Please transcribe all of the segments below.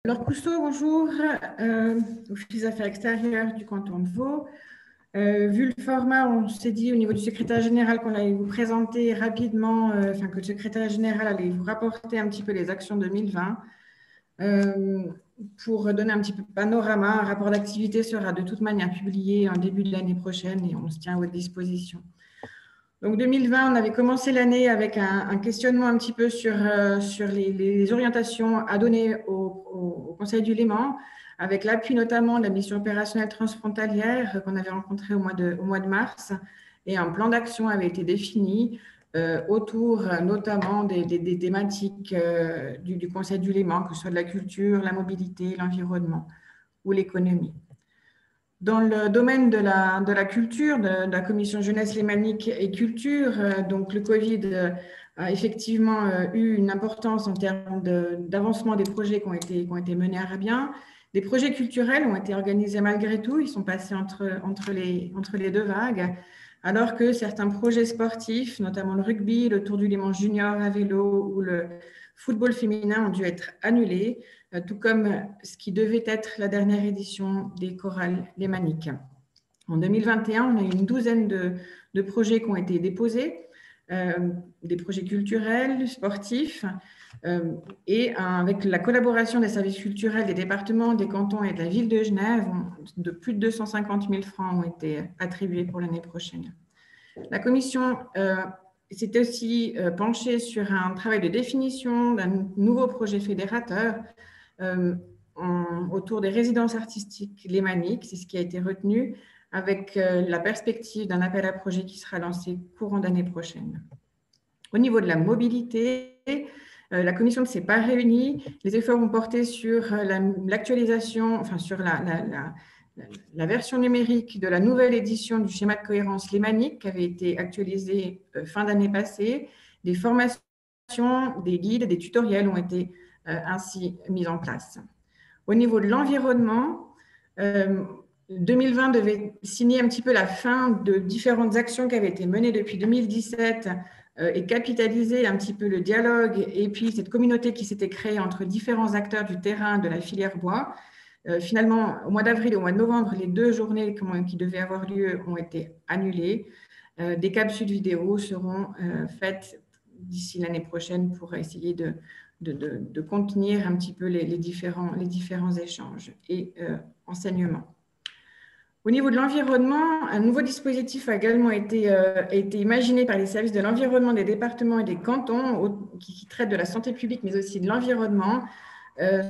Laure Cousteau, bonjour, office des affaires extérieures du canton de Vaud. Vu le format, on s'est dit au niveau du secrétaire général qu'on allait vous présenter rapidement, que le secrétaire général allait vous rapporter un petit peu les actions 2020. Pour donner un petit peu de panorama, un rapport d'activité sera de toute manière publié en début de l'année prochaine et on se tient à votre disposition. Donc 2020, on avait commencé l'année avec un questionnement un petit peu sur les orientations à donner au Conseil du Léman, avec l'appui notamment de la mission opérationnelle transfrontalière qu'on avait rencontrée au mois de mars, et un plan d'action avait été défini autour notamment des thématiques du Conseil du Léman, que ce soit de la culture, la mobilité, l'environnement ou l'économie. Dans le domaine de la culture, de la commission jeunesse lémanique et culture, donc le Covid a effectivement eu une importance en termes d'avancement des projets qui ont été menés à bien. Des projets culturels ont été organisés malgré tout, ils sont passés entre les deux vagues, alors que certains projets sportifs, notamment le rugby, le Tour du Léman junior à vélo ou le football féminin ont dû être annulés, tout comme ce qui devait être la dernière édition des chorales lémaniques. En 2021, on a eu une douzaine de projets qui ont été déposés, des projets culturels, sportifs, et avec la collaboration des services culturels des départements, des cantons et de la ville de Genève, de plus de 250 000 francs ont été attribués pour l'année prochaine. La commission s'est aussi penchée sur un travail de définition d'un nouveau projet fédérateur autour des résidences artistiques lémaniques. C'est ce qui a été retenu, avec la perspective d'un appel à projet qui sera lancé courant d'année prochaine. Au niveau de la mobilité, la commission ne s'est pas réunie. Les efforts ont porté sur l'actualisation, sur la version numérique de la nouvelle édition du schéma de cohérence lémanique qui avait été actualisé fin d'année passée. Des formations, des guides, des tutoriels ont été ainsi mis en place. Au niveau de l'environnement, 2020 devait signer un petit peu la fin de différentes actions qui avaient été menées depuis 2017 et capitaliser un petit peu le dialogue et puis cette communauté qui s'était créée entre différents acteurs du terrain de la filière bois. Finalement, au mois d'avril et au mois de novembre, les 2 journées qui devaient avoir lieu ont été annulées. Des capsules vidéo seront faites d'ici l'année prochaine pour essayer de contenir un petit peu les différents échanges et enseignements. Au niveau de l'environnement, un nouveau dispositif a également été imaginé par les services de l'environnement des départements et des cantons qui traitent de la santé publique, mais aussi de l'environnement,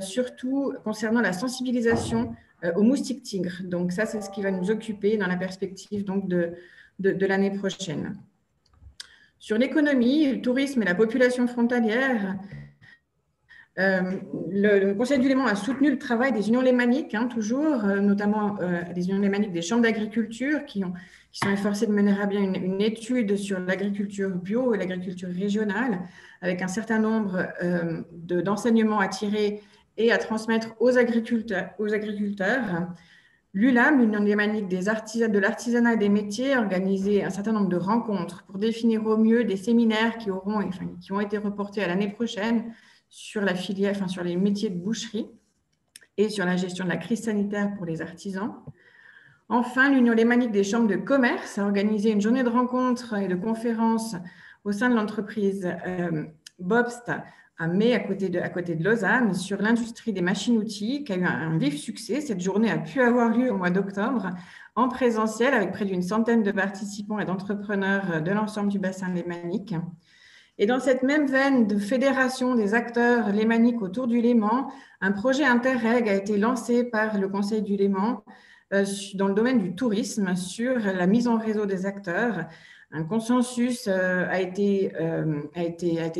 surtout concernant la sensibilisation aux moustiques tigres. Donc ça, c'est ce qui va nous occuper dans la perspective donc, de l'année prochaine. Sur l'économie, le tourisme et la population frontalière, le Conseil du Léman a soutenu le travail des unions lémaniques, toujours, notamment des unions lémaniques des chambres d'agriculture qui sont efforcées de mener à bien une étude sur l'agriculture bio et l'agriculture régionale, avec un certain nombre d'enseignements à tirer et à transmettre aux agriculteurs. L'ULAM, l'Union lémanique de l'artisanat et des métiers, a organisé un certain nombre de rencontres pour définir au mieux des séminaires qui ont été reportés à l'année prochaine sur la filière, sur les métiers de boucherie et sur la gestion de la crise sanitaire pour les artisans. Enfin, l'Union lémanique des chambres de commerce a organisé une journée de rencontres et de conférences au sein de l'entreprise Bobst à Mai, à côté de Lausanne, sur l'industrie des machines-outils, qui a eu un vif succès. Cette journée a pu avoir lieu au mois d'octobre en présentiel avec près d'une centaine de participants et d'entrepreneurs de l'ensemble du bassin lémanique. Et dans cette même veine de fédération des acteurs lémaniques autour du Léman, un projet Interreg a été lancé par le Conseil du Léman dans le domaine du tourisme sur la mise en réseau des acteurs. Un consensus a été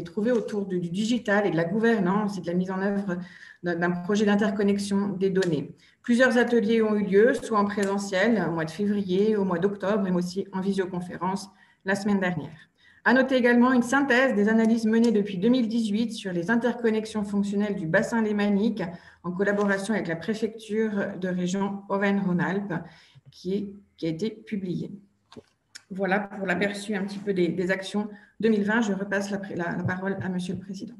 trouvé autour du digital et de la gouvernance et de la mise en œuvre d'un projet d'interconnexion des données. Plusieurs ateliers ont eu lieu, soit en présentiel au mois de février, au mois d'octobre, mais aussi en visioconférence la semaine dernière. À noter également une synthèse des analyses menées depuis 2018 sur les interconnexions fonctionnelles du bassin lémanique en collaboration avec la préfecture de région Auvergne-Rhône-Alpes qui a été publiée. Voilà pour l'aperçu un petit peu des actions 2020. Je repasse la parole à Monsieur le Président.